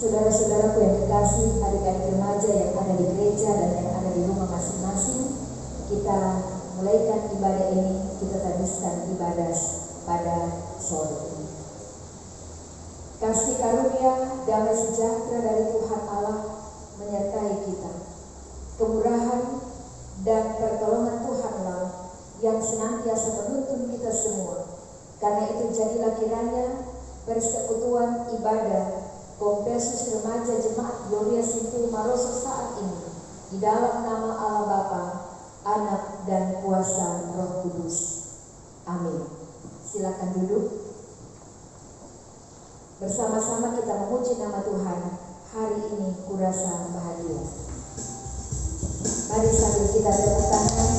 Saudara-saudaraku yang kekasih, adik-adik remaja yang ada di gereja dan yang ada di rumah masing-masing, kita mulaikan ibadah ini, kita teruskan ibadah pada sore ini. Kasih karunia, damai sejahtera dari Tuhan Allah menyertai kita. Kemurahan dan pertolongan Tuhanlah yang senantiasa menuntun kita semua. Karena itu jadilah kiranya persekutuan ibadah Kompesis Remaja Jemaat Gloria Sintu Maroso saat ini di dalam nama Allah Bapa, Anak dan Kuasa Roh Kudus. Amin. Silakan duduk. Bersama-sama kita memuji nama Tuhan. Hari ini kurasa bahagia. Mari sambil kita tepuk tangan.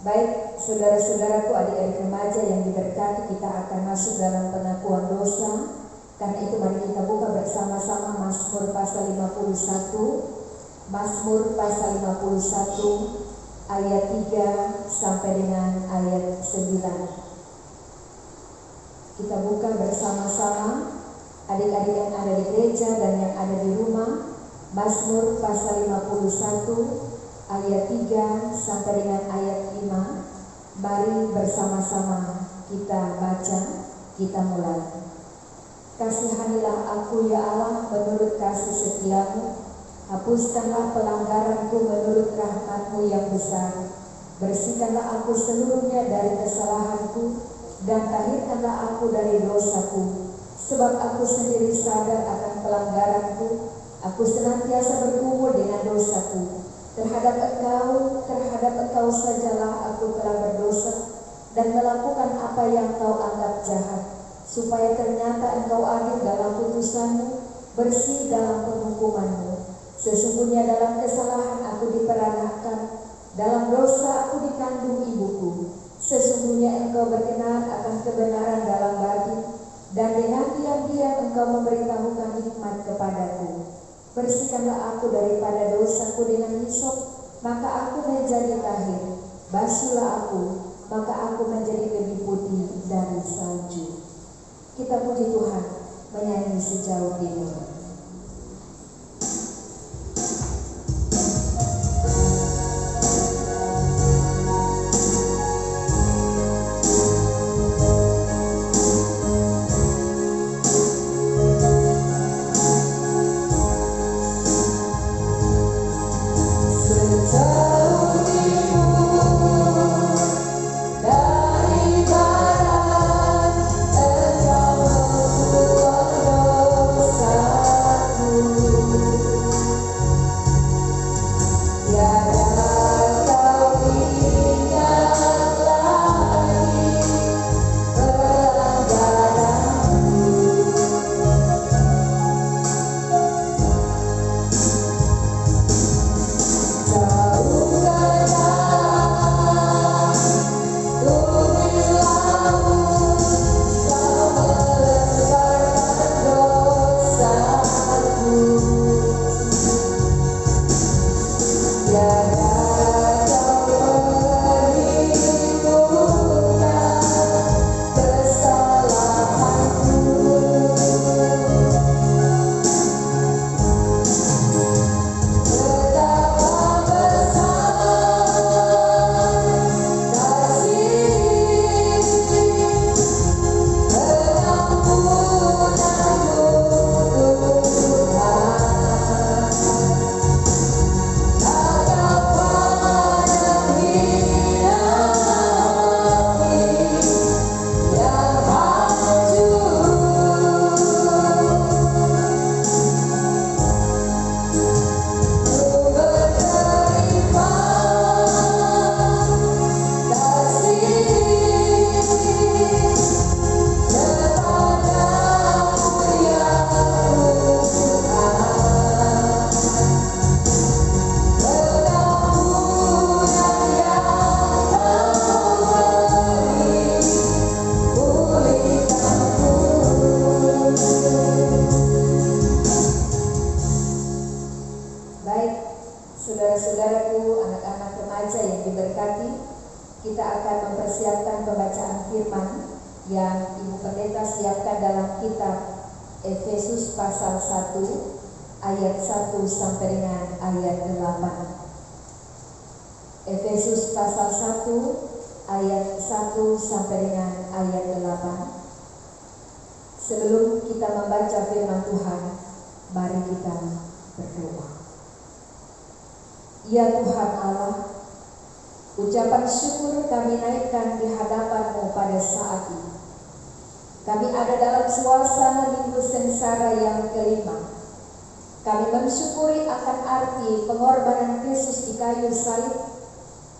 Baik, saudara-saudaraku, adik-adik remaja yang diberkati, kita akan masuk dalam pengakuan dosa. Karena itu mari kita buka bersama-sama Mazmur pasal 51. Mazmur pasal 51 ayat 3 sampai dengan ayat 9. Kita buka bersama-sama, adik-adik yang ada di gereja dan yang ada di rumah. Mazmur pasal 51 ayat 3 sampai dengan ayat 5. Mari bersama-sama kita baca, kita mulai. Kasihanilah aku ya Allah menurut kasih setiamu, hapuskanlah pelanggaranku menurut rahmat-Mu yang besar. Bersihkanlah aku seluruhnya dari kesalahanku dan tahirkanlah aku dari dosaku. Sebab aku sendiri sadar akan pelanggaranku, aku senantiasa bergumul dengan dosaku. Terhadap engkau sajalah aku telah berdosa dan melakukan apa yang kau anggap jahat, supaya ternyata engkau adil dalam putusanmu, bersih dalam penghukumanmu. Sesungguhnya dalam kesalahan aku diperanakkan, dalam dosa aku dikandung ibuku. Sesungguhnya engkau berkenan akan kebenaran dalam batin, dan dengan diam-diam engkau memberitahukan hikmat kepadaku. Bersihkanlah aku daripada dosaku dengan hisop, maka aku menjadi tahir. Basuhlah aku, maka aku menjadi lebih putih dari salju. Kita puji Tuhan, menyanyi sejauh ini. Dari barat engkau membuat dosa. Saudara-saudaraku, anak-anak remaja yang diberkati, kita akan mempersiapkan pembacaan firman yang Ibu Pendeta siapkan dalam kitab Efesus pasal 1 ayat 1 sampai dengan ayat 8. Efesus pasal 1 ayat 1 sampai dengan ayat 8. Sebelum kita membaca firman Tuhan, mari kita berdoa. Ya Tuhan Allah, ucapan syukur kami naikkan di hadapan-Mu pada saat ini. Kami ada dalam suasana minggu sengsara yang kelima. Kami mensyukuri akan arti pengorbanan Kristus di kayu salib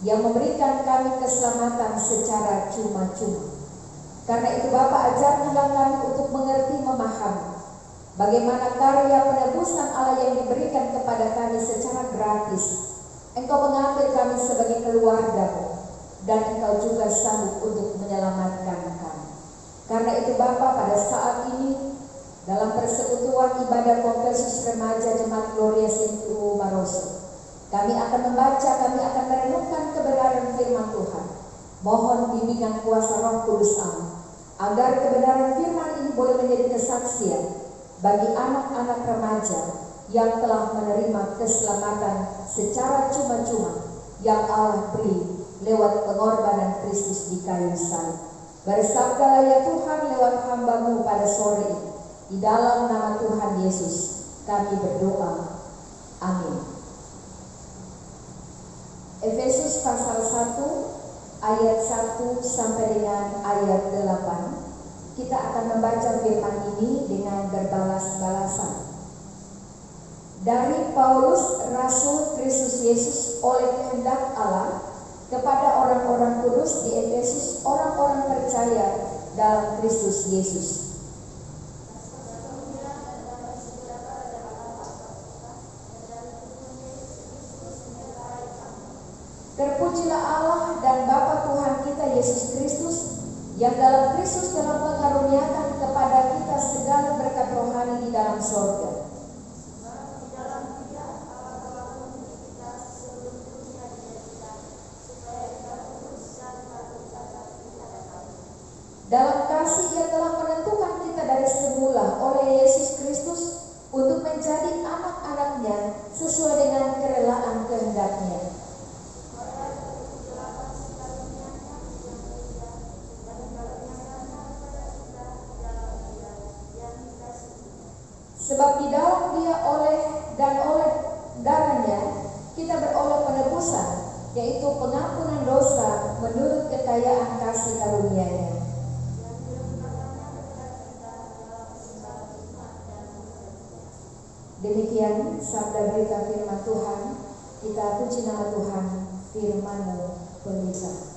yang memberikan kami keselamatan secara cuma-cuma. Karena itu Bapa, ajarkanlah kami untuk mengerti, memahami bagaimana karya penebusan Allah yang diberikan kepada kami secara gratis. Engkau mengambil kami sebagai keluarga-Mu, dan Engkau juga sanggup untuk menyelamatkan kami. Karena itu Bapa, pada saat ini dalam persekutuan ibadah Konferensi Remaja Jemaat Gloria Sintu Maroso, kami akan membaca, kami akan merenungkan kebenaran firman Tuhan. Mohon bimbingan kuasa Roh Kudus Allah, agar kebenaran firman ini boleh menjadi kesaksian bagi anak-anak remaja yang telah menerima keselamatan secara cuma-cuma yang Allah beri lewat pengorbanan Kristus di kayu salib. Bersabdalah ya Tuhan lewat hamba-Mu pada sore ini. Di dalam nama Tuhan Yesus kami berdoa. Amin. Efesus pasal 1 ayat 1 sampai dengan ayat 8. Kita akan membaca firman ini dengan berbalas-balasan. Dari Paulus, Rasul Kristus Yesus oleh kehendak Allah, kepada orang-orang kudus di Efesus, orang-orang percaya dalam Kristus Yesus. Terpujilah Allah dan Bapa Tuhan kita Yesus Kristus, yang dalam Kristus telah mengaruniakan kepada kita segala berkat rohani di dalam sorga. Dalam kasih Ia telah menentukan kita dari semula oleh Yesus Kristus untuk menjadi anak-anak-Nya sesuai dengan kerelaan kehendak-Nya. Sebab di dalam Dia oleh darah-Nya kita beroleh penebusan, yaitu pengampunan dosa menurut kekayaan kasih karunia-Nya. Demikian sabda berita firman Tuhan. Kita puji nama Tuhan, firman-Mu pelita.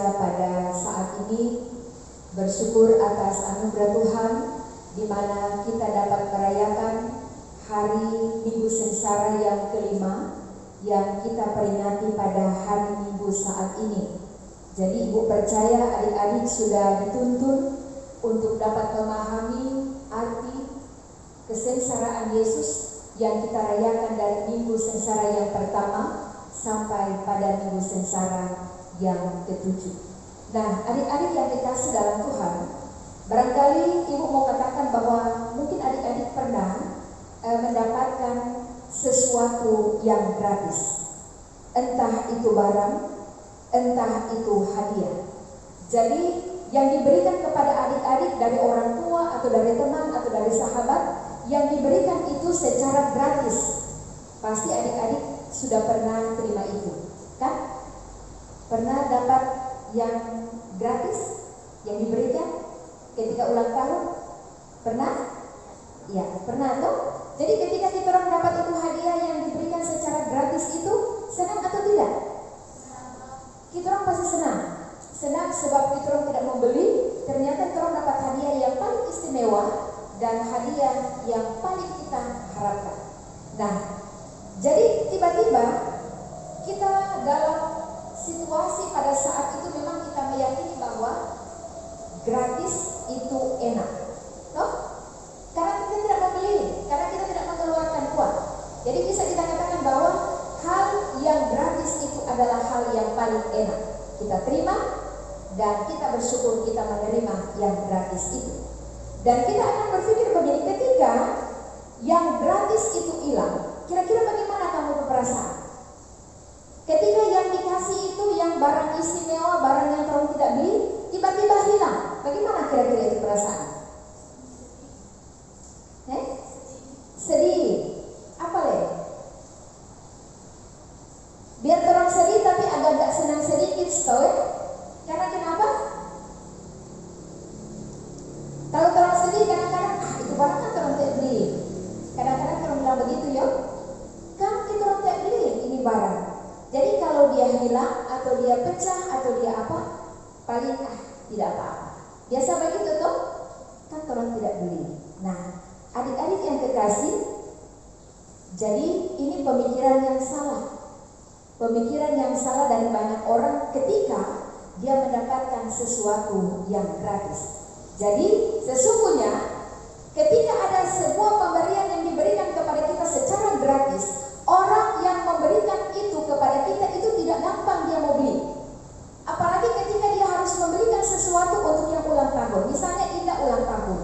gereja pada saat ini bersyukur atas anugerah Tuhan di mana kita dapat merayakan hari Minggu Sengsara yang kelima yang kita peringati pada hari Minggu saat ini. Jadi ibu percaya adik-adik sudah dituntun untuk dapat memahami arti kesengsaraan Yesus yang kita rayakan dari Minggu Sengsara yang pertama sampai pada Minggu Sengsara yang ketujuh. Nah, adik-adik yang dikasih dalam Tuhan, barangkali ibu mau katakan bahwa mungkin adik-adik pernah mendapatkan sesuatu yang gratis, entah itu barang, entah itu hadiah. Jadi yang diberikan kepada adik-adik dari orang tua atau dari teman atau dari sahabat, yang diberikan itu secara gratis. Pasti adik-adik sudah pernah terima itu, kan? Pernah dapat yang gratis yang diberikan ketika ulang tahun? Pernah? Ya, pernah tuh. Jadi ketika kita orang dapat itu hadiah yang diberikan secara gratis itu, senang atau tidak? Kita orang pasti senang. Senang sebab kita orang tidak membeli, ternyata kita orang dapat hadiah yang paling istimewa dan hadiah yang paling kita harapkan. Nah, jadi tiba-tiba kita dalam situasi pada saat itu memang kita meyakini bahwa gratis itu enak, toh? Karena kita tidak membeli, karena kita tidak mengeluarkan uang. Jadi bisa kita katakan bahwa hal yang gratis itu adalah hal yang paling enak. Kita terima dan kita bersyukur kita menerima yang gratis itu. Dan kita akan berpikir begini, ketika yang gratis itu hilang, kira-kira bagaimana kamu berperasaan? Ketika yang dikasih itu yang barang istimewa, barang yang kamu tidak beli, tiba-tiba hilang, bagaimana kira-kira itu perasaan? Sedih. Apa le? Biar orang sedih tapi agak-agak senang sedikit, tahu ya? Karena kenapa? Kalau orang sedih kadang-kadang, itu barang kan orang tidak beli. Kadang-kadang orang bilang begitu ya, kan kita orang tidak beli ini barang. Jadi kalau dia hilang atau dia pecah atau dia apa, paling tidak apa-apa. Biasa begitu tuh, kan orang tidak beli. Nah, adik-adik yang kekasih, jadi ini pemikiran yang salah. Pemikiran yang salah dari banyak orang ketika dia mendapatkan sesuatu yang gratis. Jadi sesungguhnya ketika ada sebuah pemberian yang diberikan kepada kita secara gratis, orang yang memberikan itu kepada kita itu tidak gampang dia mau beli. Apalagi ketika dia harus memberikan sesuatu untuk yang ulang tahun. Misalnya Indah ulang tahun,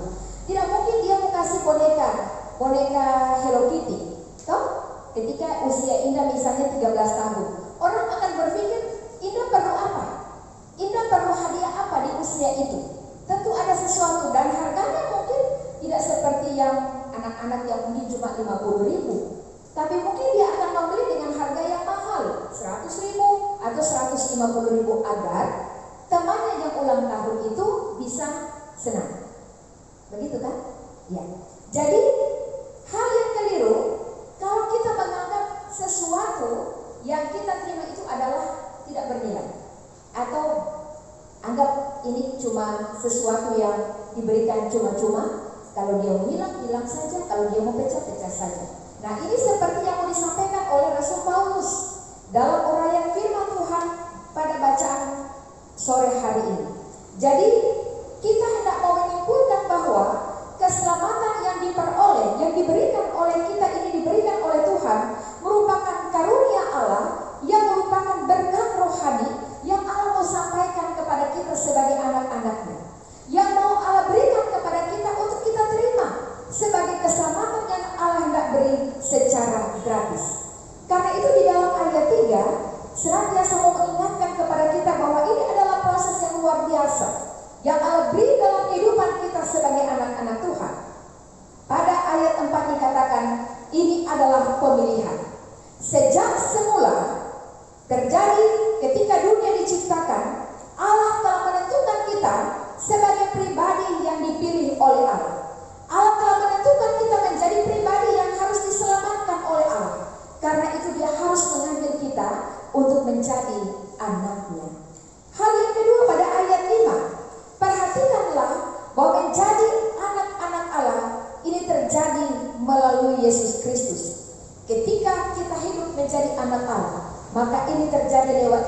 tidak mungkin dia mau kasih boneka Hello Kitty, toh? Ketika usia Indah misalnya 13 tahun, orang akan berpikir Indah perlu apa? Indah perlu hadiah apa di usia itu? Tentu ada sesuatu dan harganya mungkin tidak seperti yang anak-anak yang mungkin cuma 50.000, tapi mungkin dia akan membeli dengan harga yang mahal, 100.000 atau 150.000 agar temannya yang ulang tahun itu bisa senang. Begitu kan? Ya. Jadi hal yang keliru kalau kita menganggap sesuatu yang kita terima itu adalah tidak bernilai, atau anggap ini cuma sesuatu yang diberikan cuma-cuma. Kalau dia mau hilang saja, kalau dia mau pecah saja. Nah, ini seperti yang mau disampaikan oleh Rasul Paulus dalam uraian firman Tuhan pada bacaan sore hari ini. Jadi kita hendak mau menyimpulkan bahwa keselamatan yang diperoleh, yang diberikan oleh kita ini diberikan oleh Tuhan, merupakan karunia Allah yang merupakan berkat rohani yang Allah mau sampaikan kepada kita sebagai anak-anaknya, yang mau Allah berikan kepada kita untuk kita terima sebagai keselamatan yang Allah hendak beri secara gratis. Karena itu di dalam ayat 3 senantiasa mau mengingatkan kepada kita bahwa ini adalah proses yang luar biasa yang Allah beri dalam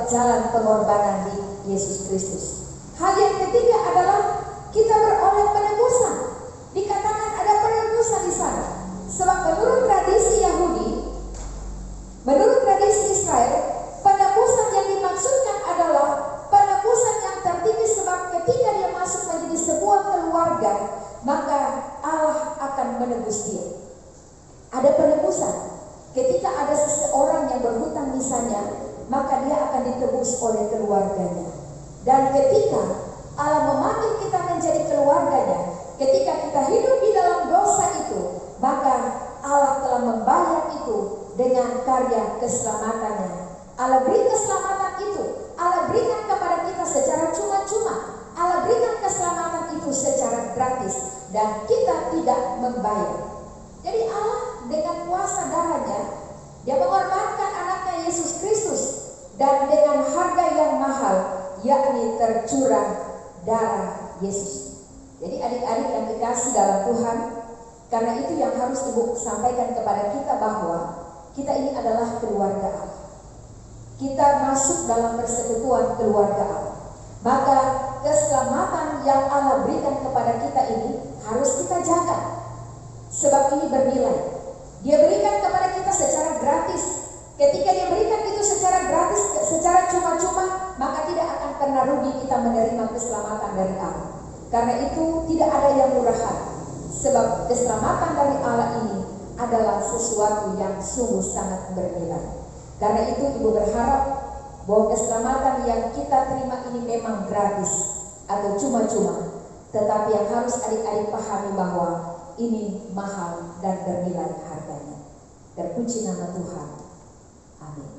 lewat jalan pengorbanan di Yesus Kristus. Hal yang ketiga adalah kita beroleh penebusan. Dikatakan ada penebusan di sana. Sebab menurut tradisi Yahudi, menurut tradisi Israel, penebusan yang dimaksudkan adalah penebusan yang tertinggi, sebab ketika dia masuk menjadi sebuah keluarga, maka Allah akan menebus dia. Ada penebusan. Ketika ada seseorang yang berhutang misalnya, maka dia akan ditebus oleh keluarganya. Dan ketika Allah memanggil kita menjadi keluarganya, ketika kita hidup di dalam dosa itu, maka Allah telah membayar itu dengan karya keselamatannya. Allah beri keselamatan itu, Allah berikan kepada kita secara cuma-cuma. Allah berikan keselamatan itu secara gratis dan kita tidak membayar. Jadi Allah dengan kuasa darahnya, dia mengorbankan anaknya Yesus Kristus, dan dengan harga yang mahal, yakni tercurah darah Yesus. Jadi adik-adik yang dikasih dalam Tuhan, karena itu yang harus Ibu sampaikan kepada kita, bahwa kita ini adalah keluarga Allah. Kita masuk dalam persekutuan keluarga Allah. Maka keselamatan yang Allah berikan kepada kita ini harus kita jaga. Sebab ini bernilai. Dia berikan kepada kita secara gratis. Ketika dia berikan itu secara gratis, secara cuma-cuma, maka tidak akan pernah rugi kita menerima keselamatan dari Allah. Karena itu tidak ada yang murahan. Sebab keselamatan dari Allah ini adalah sesuatu yang sungguh sangat bernilai. Karena itu Ibu berharap bahwa keselamatan yang kita terima ini memang gratis atau cuma-cuma. Tetapi yang harus adik-adik pahami bahwa ini mahal dan bernilai harganya. Terpuji nama Tuhan. Amin.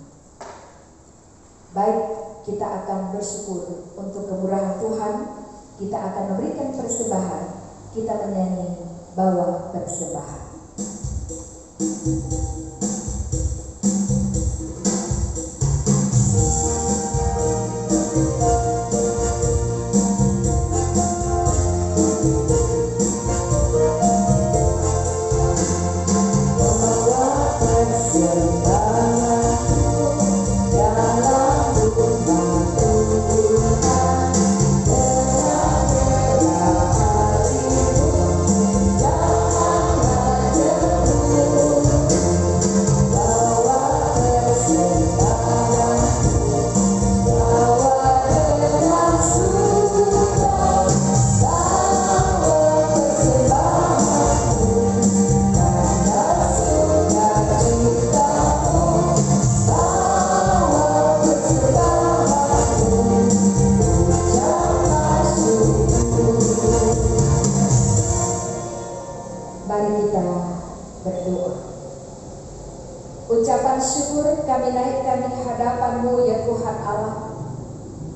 Baik, kita akan bersyukur untuk kemurahan Tuhan. Kita akan memberikan persembahan. Kita menyanyi bawa persembahan. Ucapan syukur kami naikkan di hadapan-Mu ya Tuhan Allah.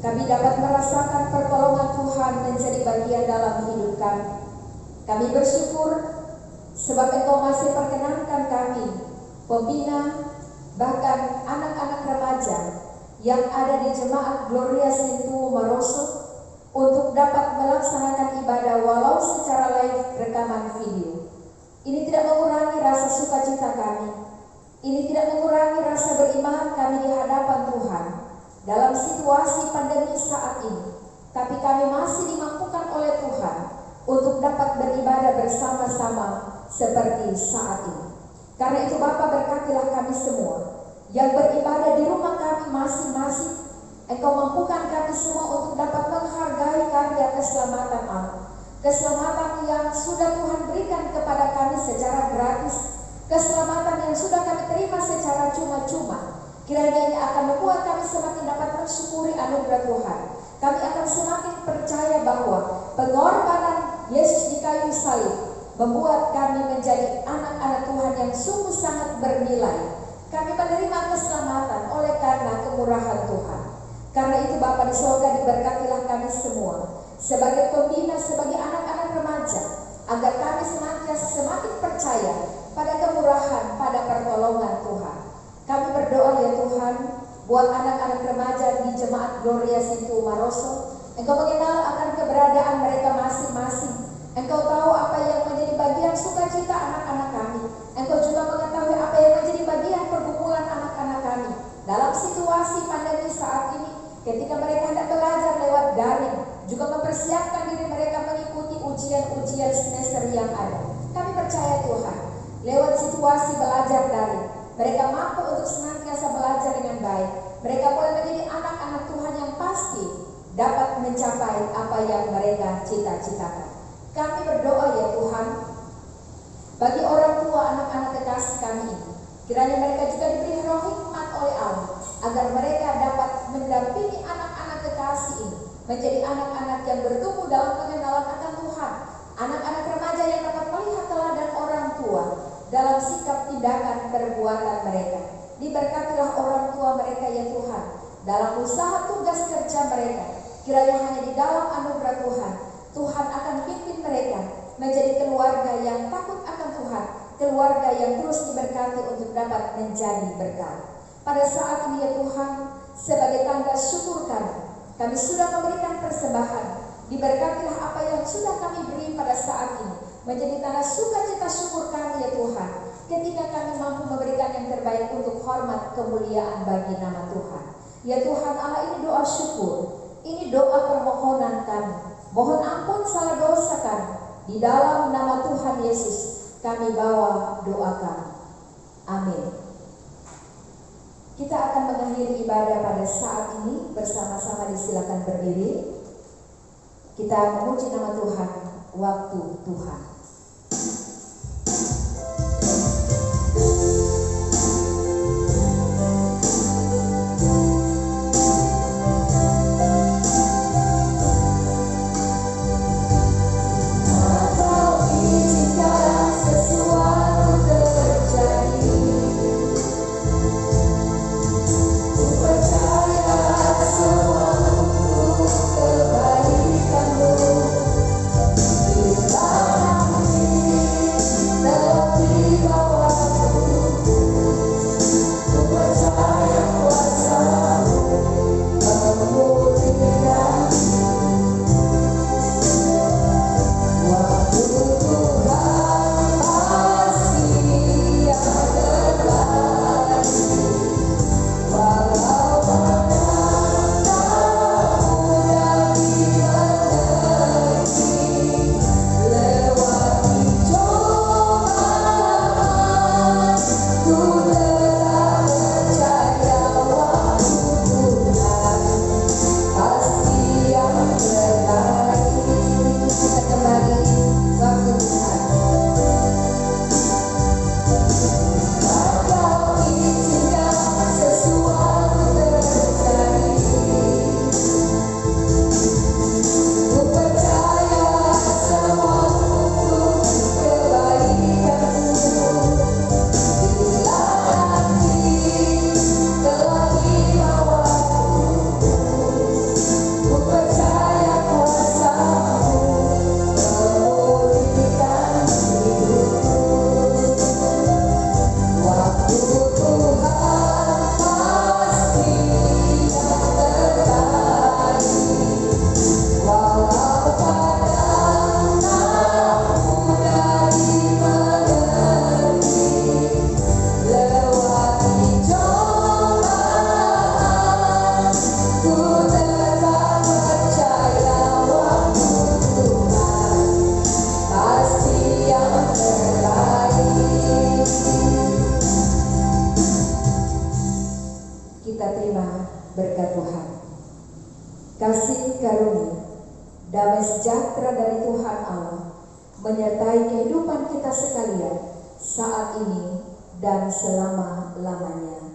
Kami dapat merasakan pertolongan Tuhan menjadi bagian dalam hidup kami. Kami bersyukur sebab Engkau masih perkenankan kami, pembina, bahkan anak-anak remaja yang ada di Jemaat Gloria Sentuh Maroso, untuk dapat melaksanakan ibadah walau secara live rekaman video. Ini tidak mengurangi rasa sukacita kami. Ini tidak mengurangi rasa beriman kami di hadapan Tuhan dalam situasi pandemi saat ini. Tapi kami masih dimampukan oleh Tuhan untuk dapat beribadah bersama-sama seperti saat ini. Karena itu Bapa, berkatilah kami semua yang beribadah di rumah kami masing-masing. Engkau mampukan kami semua untuk dapat menghargai karya keselamatan Allah. Keselamatan yang sudah Tuhan berikan kepada kami secara gratis. Keselamatan yang sudah kami terima secara cuma-cuma. Kiranya ini akan membuat kami semakin dapat mensyukuri anugerah Tuhan. Kami akan semakin percaya bahwa pengorbanan Yesus di kayu salib membuat kami menjadi anak-anak Tuhan yang sungguh sangat bernilai. Kami menerima keselamatan oleh karena kemurahan Tuhan. Karena itu Bapa di surga, diberkatilah kami semua sebagai pembina, sebagai anak-anak remaja, agar kami senantiasa semakin percaya pada kemurahan, pada pertolongan Tuhan. Kami berdoa ya Tuhan, buat anak-anak remaja di Jemaat Gloria Sentuh Maroso. Engkau mengenal akan keberadaan mereka masing-masing. Engkau tahu apa yang menjadi bagian sukacita anak-anak kami. Engkau juga mengetahui apa yang menjadi bagian pergumulan anak-anak kami dalam situasi pandemi saat ini. ketika mereka hendak belajar lewat daring, juga mempersiapkan diri mereka mengikuti ujian-ujian semester yang ada. Kami percaya Tuhan, lewat situasi belajar daring, mereka mampu untuk senantiasa belajar dengan baik. Mereka boleh menjadi anak-anak Tuhan yang pasti dapat mencapai apa yang mereka cita-citakan. Kami berdoa ya Tuhan, bagi orang tua anak-anak kekasih kami ini, kiranya mereka juga diberi roh hikmat oleh Allah, agar mereka dapat mendampingi anak-anak kekasih ini menjadi anak-anak yang bertumbuh dalam pengenalan akan Tuhan, anak-anak remaja yang dapat melihat teladan orang tua dalam sikap tindakan perbuatan mereka. Diberkatilah orang tua mereka ya Tuhan, dalam usaha tugas kerja mereka. Kiranya hanya di dalam anugerah Tuhan, Tuhan akan pimpin mereka menjadi keluarga yang takut akan Tuhan, keluarga yang terus diberkati untuk dapat menjadi berkat. Pada saat ini ya Tuhan, sebagai tanda syukur kami sudah memberikan persembahan. Diberkatilah apa yang sudah kami beri pada saat ini menjadi tanda sukacita syukur kami ya Tuhan, ketika kami mampu memberikan yang terbaik untuk hormat kemuliaan bagi nama Tuhan. Ya Tuhan Allah, ini doa syukur, ini doa permohonan kami. Mohon ampun salah dosa kami. Di dalam nama Tuhan Yesus kami bawa doa kami. Amin. Kita akan mengakhiri ibadah pada saat ini bersama-sama. Disilakan berdiri. Kita memuji nama Tuhan, waktu Tuhan. Damai sejahtera dari Tuhan Allah menyertai kehidupan kita sekalian saat ini dan selama-lamanya.